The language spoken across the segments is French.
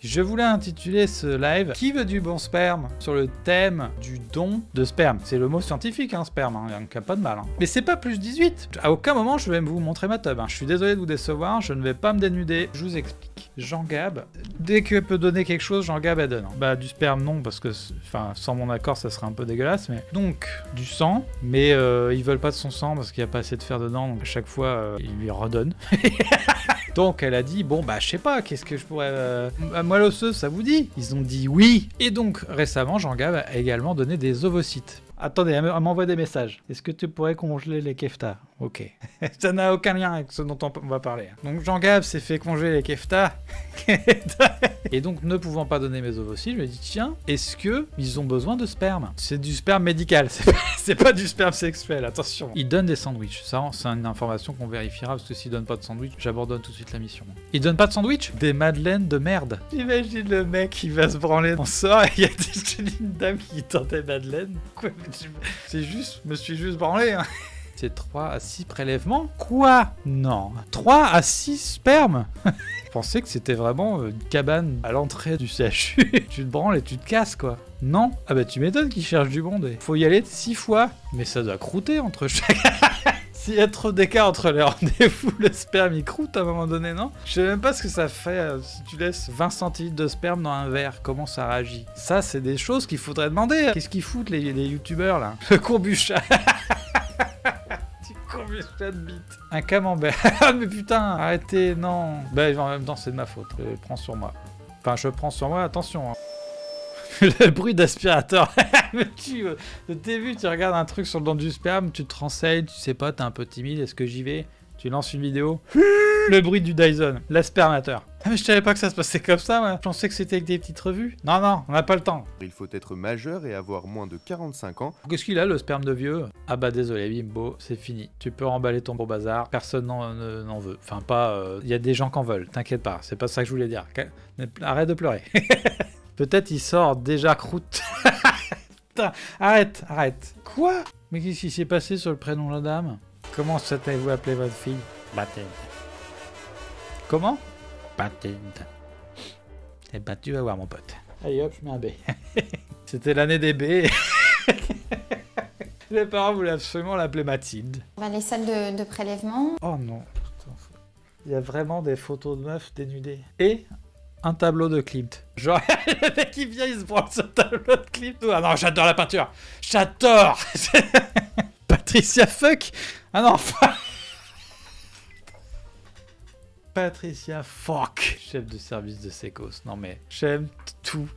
Je voulais intituler ce live « Qui veut du bon sperme ?» sur le thème du don de sperme. C'est le mot scientifique, hein, sperme, il n'y a pas de mal. Hein. Mais c'est pas plus 18. À aucun moment je vais vous montrer ma tub. Hein. Je suis désolé de vous décevoir, je ne vais pas me dénuder. Je vous explique. Jean Gab, dès qu'elle peut donner quelque chose, Jean Gab elle donne. Hein. Bah du sperme non, parce que sans mon accord ça serait un peu dégueulasse. Mais donc du sang, mais ils veulent pas de son sang parce qu'il n'y a pas assez de fer dedans, donc à chaque fois ils lui redonnent. Donc elle a dit, bon bah je sais pas, qu'est-ce que je pourrais... moelle osseuse, ça vous dit? Ils ont dit oui. Et donc récemment, Jean Gab a également donné des ovocytes. Attendez, elle m'envoie des messages. Est-ce que tu pourrais congeler les keftas? Ok. Ça n'a aucun lien avec ce dont on va parler. Donc Jean Gab s'est fait congeler les keftas. Et donc ne pouvant pas donner mes ovocytes, je lui ai dit, tiens, est-ce que ils ont besoin de sperme? C'est du sperme médical, c'est pas du sperme sexuel, attention. Ils donnent des sandwichs, ça c'est une information qu'on vérifiera, parce que s'ils donnent pas de sandwich, j'abandonne tout de suite la mission. Ils donnent pas de sandwich? Des madeleines de merde. J'imagine le mec qui va se branler, on sort et il y a une dame qui tend des madeleines. Quoi? C'est juste, je me suis juste branlé, hein. C'est 3 à 6 prélèvements? Quoi? Non. 3 à 6 spermes? Je pensais que c'était vraiment une cabane à l'entrée du CHU. Tu te branles et tu te casses, quoi. Non? Ah bah tu m'étonnes qu'ils cherchent du monde. Faut y aller 6 fois. Mais ça doit croûter entre chaque... S'il y a trop d'écart entre les rendez-vous, le sperme il croûte à un moment donné, non? Je sais même pas ce que ça fait si tu laisses 20 centilitres de sperme dans un verre, comment ça réagit. Ça, c'est des choses qu'il faudrait demander. Qu'est-ce qu'ils foutent les youtubeurs là? Le kombucha. De bite. Un camembert. Mais putain, arrêtez, non. Bah en même temps c'est de ma faute. Je prends sur moi. Enfin je prends sur moi, attention. Hein. Le bruit d'aspirateur. De tes vues, tu regardes un truc sur le don du sperme, tu te renseignes, tu sais pas, t'es un peu timide, est-ce que j'y vais? Tu lances une vidéo. Le bruit du Dyson, l'aspirateur. Ah mais je savais pas que ça se passait comme ça, moi. Je pensais que c'était avec des petites revues. Non, non, on n'a pas le temps. Il faut être majeur et avoir moins de 45 ans. Qu'est-ce qu'il a, le sperme de vieux? Ah bah désolé, bimbo, c'est fini. Tu peux remballer ton beau bazar, personne n'en veut. Enfin pas, il y a des gens qui en veulent, t'inquiète pas, c'est pas ça que je voulais dire. Arrête de pleurer. Peut-être il sort déjà croûte. Putain, arrête. Quoi? Mais qu'est-ce qui s'est passé sur le prénom de la dame? Comment s'appelez-vous appelé votre fille? Bathilde. Comment? Bathilde. Eh ben tu vas voir mon pote. Allez hop, je mets un B. C'était l'année des B. Les parents voulaient absolument l'appeler Mathilde. Les salles de prélèvement. Oh non. Il y a vraiment des photos de meufs dénudées. Et un tableau de Klimt. Genre, le mec qui vient, il se branle sur le tableau de Klimt. Ah non, j'adore la peinture. J'adore. Patricia Fuck. Ah non, Patricia Fuck, chef de service de Secos. Non mais j'aime tout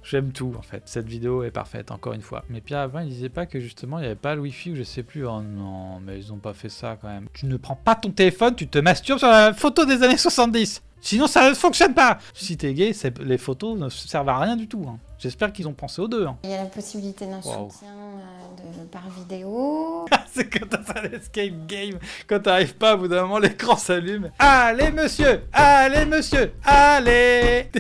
en fait. Cette vidéo est parfaite, encore une fois. Mais Pierre avant il disait pas que justement il n'y avait pas le wifi ou je sais plus. Oh non, mais ils ont pas fait ça quand même. Tu ne prends pas ton téléphone, tu te masturbes sur la photo des années 70. Sinon ça ne fonctionne pas. Si t'es gay, les photos ne servent à rien du tout. Hein. J'espère qu'ils ont pensé aux deux. Hein. Il y a la possibilité d'un soutien par vidéo. C'est quand t'as un escape game, quand t'arrives pas, au bout d'un moment l'écran s'allume. Allez monsieur, allez.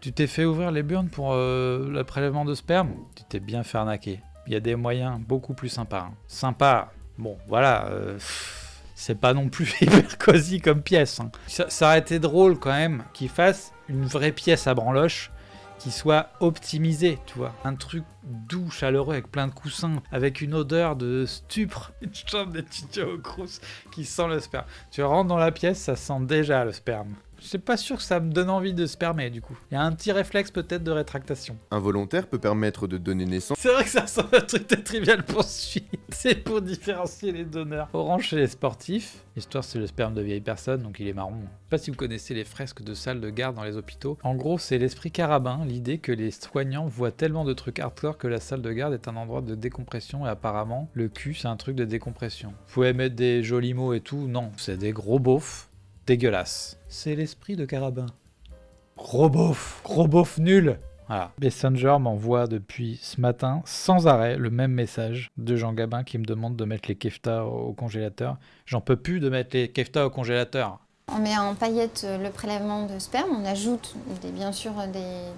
Tu t'es fait ouvrir les burnes pour le prélèvement de sperme? Tu t'es bien fait arnaquer. Il y a des moyens beaucoup plus sympas. Hein. Sympa, bon voilà, c'est pas non plus hyper cosy comme pièce. Hein. Ça aurait été drôle quand même qu'ils fassent une vraie pièce à branloche qui soit optimisé, tu vois. Un truc doux, chaleureux, avec plein de coussins, avec une odeur de stupre. Une chambre d'étudiant au Crous qui sent le sperme. Tu rentres dans la pièce, ça sent déjà le sperme. Je suis pas sûr que ça me donne envie de spermer, du coup. Il y a un petit réflexe peut-être de rétractation. Involontaire peut permettre de donner naissance. C'est vrai que ça ressemble à un truc de Trivial Poursuite. C'est pour différencier les donneurs. Orange chez les sportifs. L'histoire, c'est le sperme de vieille personne, donc il est marron. Je sais pas si vous connaissez les fresques de salles de garde dans les hôpitaux. En gros, c'est l'esprit carabin, l'idée que les soignants voient tellement de trucs hardcore que la salle de garde est un endroit de décompression et apparemment, le cul, c'est un truc de décompression. Vous pouvez mettre des jolis mots et tout, non, c'est des gros beaufs. Dégueulasse. C'est l'esprit de Carabin. Gros beauf nul. Voilà. Messenger m'envoie depuis ce matin, sans arrêt, le même message de Jean Gabin qui me demande de mettre les keftas au congélateur. J'en peux plus de mettre les keftas au congélateur. On met en paillettes le prélèvement de sperme, on ajoute bien sûr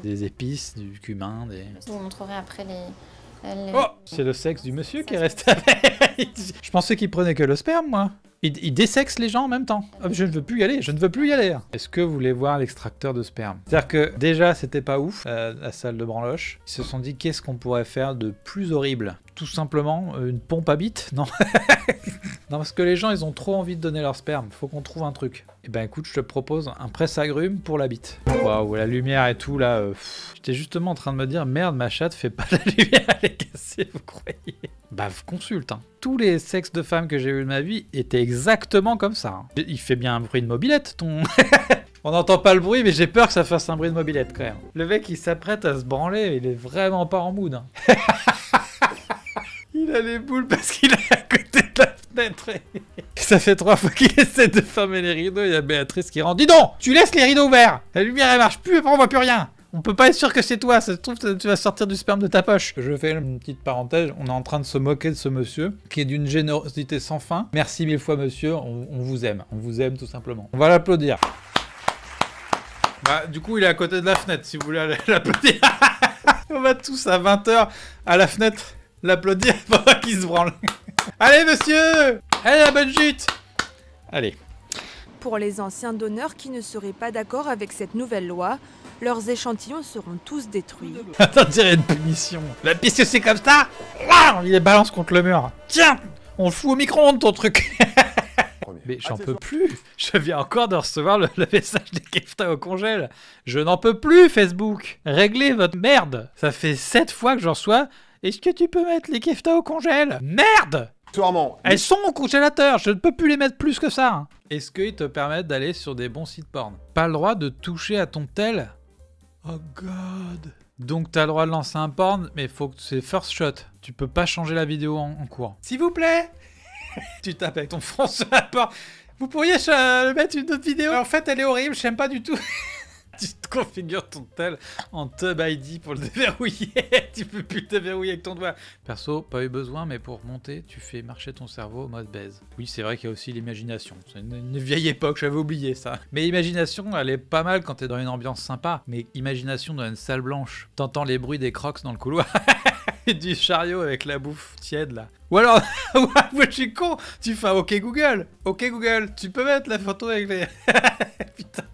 des épices, du cumin, des... Je vous montrerai après les... Oh, c'est le sexe du monsieur qui est resté avec. Je pensais qu'il prenait que le sperme, moi. Il désexent les gens en même temps. Ah, je ne veux plus y aller, je ne veux plus y aller. Est-ce que vous voulez voir l'extracteur de sperme? C'est-à-dire que déjà, c'était pas ouf, la salle de branloche. Ils se sont dit, qu'est-ce qu'on pourrait faire de plus horrible? Tout simplement, une pompe à bite? Non. Non, parce que les gens, ils ont trop envie de donner leur sperme. Faut qu'on trouve un truc. Eh ben écoute, je te propose un presse-agrumes pour la bite. Waouh, la lumière et tout, là. J'étais justement en train de me dire, merde, ma chatte fait pas la lumière, elle est cassée, vous croyez? Bah, consulte, hein. Tous les sexes de femmes que j'ai eu de ma vie étaient exactement comme ça. Hein. Il fait bien un bruit de mobilette, ton... On n'entend pas le bruit, mais j'ai peur que ça fasse un bruit de mobilette, quand même. Le mec, il s'apprête à se branler, il est vraiment pas en mood. Hein. Il a les boules parce qu'il est à côté de la fenêtre. Ça fait 3 fois qu'il essaie de fermer les rideaux. Il y a Béatrice qui rentre. Dis donc, tu laisses les rideaux ouverts. La lumière, elle marche plus, après on voit plus rien. On peut pas être sûr que c'est toi. Ça se trouve, tu vas sortir du sperme de ta poche. Je fais une petite parenthèse. On est en train de se moquer de ce monsieur qui est d'une générosité sans fin. Merci 1000 fois, monsieur. On vous aime. On vous aime tout simplement. On va l'applaudir. Bah, du coup, il est à côté de la fenêtre, si vous voulez aller l'applaudir. On va tous à 20h à la fenêtre l'applaudir pendant qu'il se branle. Allez, monsieur! Allez, la bonne chute! Allez. Pour les anciens donneurs qui ne seraient pas d'accord avec cette nouvelle loi, leurs échantillons seront tous détruits. Attends, dirait une punition. Bah, puisque c'est comme ça, il les balance contre le mur. Tiens, on le fout au micro-ondes, ton truc. Mais j'en peux plus. Je viens encore de recevoir le message des kefta au congèle. Je n'en peux plus, Facebook. Réglez votre merde. Ça fait 7 fois que je reçois. Est-ce que tu peux mettre les kefta au congèle? Merde! Elles sont au congélateur, je ne peux plus les mettre plus que ça. Est-ce qu'ils te permettent d'aller sur des bons sites porn? Pas le droit de toucher à ton tel? Oh god. Donc t'as le droit de lancer un porn, mais faut que c'est first shot. Tu peux pas changer la vidéo en cours. S'il vous plaît. Tu tapes avec ton front sur la porte. Vous pourriez mettre une autre vidéo? En fait, elle est horrible, j'aime pas du tout. Tu te configures ton tel en Tub ID pour le déverrouiller. Tu peux plus le déverrouiller avec ton doigt. Perso, pas eu besoin, mais pour monter, tu fais marcher ton cerveau au mode baise. Oui, c'est vrai qu'il y a aussi l'imagination. C'est une vieille époque, j'avais oublié ça. Mais imagination, elle est pas mal quand t'es dans une ambiance sympa. Mais imagination dans une salle blanche. T'entends les bruits des crocs dans le couloir. Et du chariot avec la bouffe tiède là. Ou alors, moi je suis con, tu fais un OK Google. OK Google, tu peux mettre la photo avec les... Putain.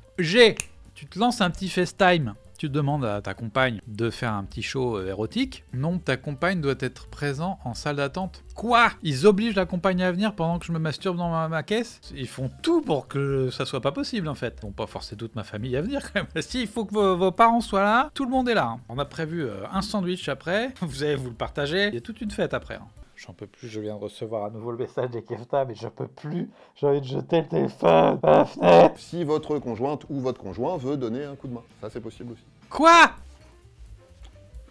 Tu te lances un petit FaceTime. Tu demandes à ta compagne de faire un petit show érotique. Non, ta compagne doit être présente en salle d'attente. Quoi? Ils obligent la compagne à venir pendant que je me masturbe dans ma caisse? Ils font tout pour que ça soit pas possible en fait. Ils vont pas forcer toute ma famille à venir quand même. Si, il faut que vos parents soient là. Tout le monde est là. Hein. On a prévu un sandwich après. Vous allez vous le partager. Il y a toute une fête après. Hein. J'en peux plus, je viens de recevoir à nouveau le message des kefta, mais je peux plus. J'ai envie de jeter le téléphone à la fenêtre. Si votre conjointe ou votre conjoint veut donner un coup de main, ça c'est possible aussi. Quoi?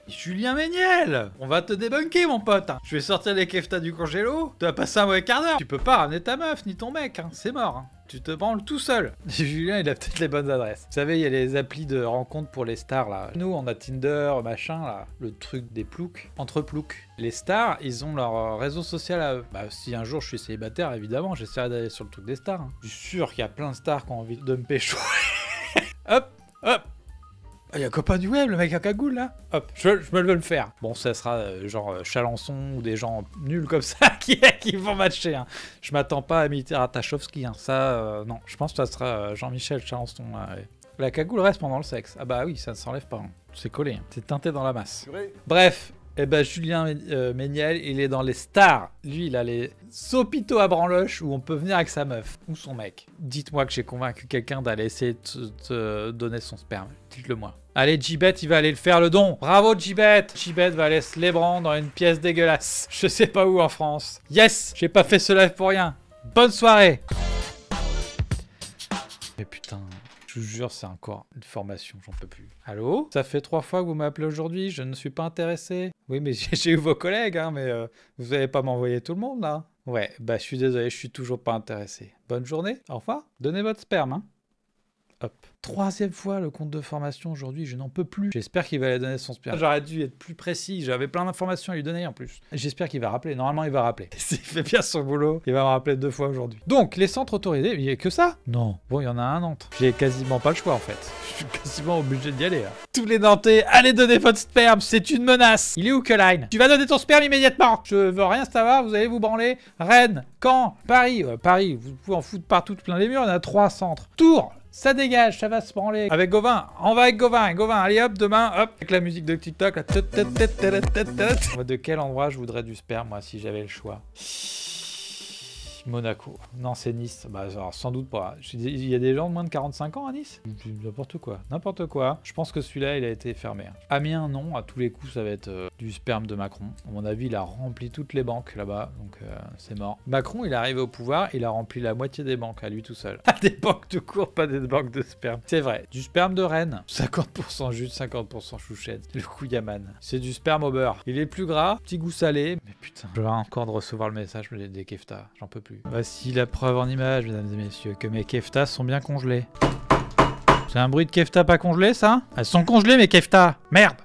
Julien Méniel! On va te débunker, mon pote! Je vais sortir les kefta du congélo, tu vas passer un mauvais quart d'heure. Tu peux pas ramener ta meuf, ni ton mec, hein. C'est mort. Hein. Tu te branles tout seul. Julien, il a peut-être les bonnes adresses. Vous savez, il y a les applis de rencontres pour les stars, là. Nous, on a Tinder, machin, là. Le truc des ploucs. Entre ploucs. Les stars, ils ont leur réseau social à eux. Bah, si un jour je suis célibataire, évidemment, j'essaierai d'aller sur le truc des stars. Hein. Je suis sûr qu'il y a plein de stars qui ont envie de me pécho. Hop, hop. Il y a un copain du web, le mec à cagoule là. Hop, je me le veux le faire. Bon, ça sera genre Chalençon ou des gens nuls comme ça qui vont matcher. Hein. Je m'attends pas à imiter Ratachowski. Hein. Ça, non. Je pense que ça sera Jean-Michel Chalençon. La cagoule reste pendant le sexe. Ah bah oui, ça ne s'enlève pas. Hein. C'est collé. Hein. C'est teinté dans la masse. Bref. Eh ben Julien Méniel, il est dans les stars. Lui, il a les hôpitaux à branloche où on peut venir avec sa meuf ou son mec. Dites-moi que j'ai convaincu quelqu'un d'aller essayer de te donner son sperme. Dites-le moi. Allez, Jibet, il va aller le faire le don. Bravo, Jibet. Jibet va aller se lébran dans une pièce dégueulasse. Je sais pas où en France. Yes, j'ai pas fait ce live pour rien. Bonne soirée. Mais putain... Je vous jure, c'est encore une formation, j'en peux plus. Allô? Ça fait 3 fois que vous m'appelez aujourd'hui, je ne suis pas intéressé. Oui, mais j'ai eu vos collègues, hein, mais vous n'allez pas m'envoyer tout le monde, là. Ouais, bah je suis désolé, je suis toujours pas intéressé. Bonne journée, au revoir. Donnez votre sperme, hein. Hop. 3e fois le compte de formation aujourd'hui, je n'en peux plus. J'espère qu'il va aller donner son sperme. J'aurais dû être plus précis, j'avais plein d'informations à lui donner en plus. J'espère qu'il va rappeler, normalement il va rappeler. S'il fait bien son boulot, il va me rappeler 2 fois aujourd'hui. Donc, les centres autorisés, il n'y a que ça? Non. Bon, il y en a un à Nantes. J'ai quasiment pas le choix en fait. Je suis quasiment obligé d'y aller là. Tous les Nantais, allez donner votre sperme, c'est une menace. Il est où Line? Tu vas donner ton sperme immédiatement. Je veux rien savoir, vous allez vous branler. Rennes, Caen, Paris. Paris, vous pouvez en foutre partout plein les murs, il y en a 3 centres. Tours, ça dégage, ça va se branler. Avec Gauvin, on va avec Gauvin. Gauvin, allez hop, demain, hop, avec la musique de TikTok. Là. De quel endroit je voudrais du sperme, moi, si j'avais le choix? Monaco. Non, c'est Nice. Bah, alors, sans doute pas. Il y a des gens de moins de 45 ans à Nice? N'importe quoi. N'importe quoi. Je pense que celui-là, il a été fermé. Amiens, non. À tous les coups, ça va être du sperme de Macron. À mon avis, il a rempli toutes les banques là-bas. Donc, c'est mort. Macron, il est arrivé au pouvoir. Il a rempli la moitié des banques à lui tout seul. Des banques de cours, pas des banques de sperme. C'est vrai. Du sperme de Rennes. 50% jus, 50% chouchette. Le Kouyaman. C'est du sperme au beurre. Il est plus gras. Petit goût salé. Mais putain, je viens encore de recevoir le message des keftas. J'en peux plus. Voici la preuve en image, mesdames et messieurs, que mes keftas sont bien congelés. C'est un bruit de kefta pas congelé, ça? Elles sont congelées, mes keftas! Merde!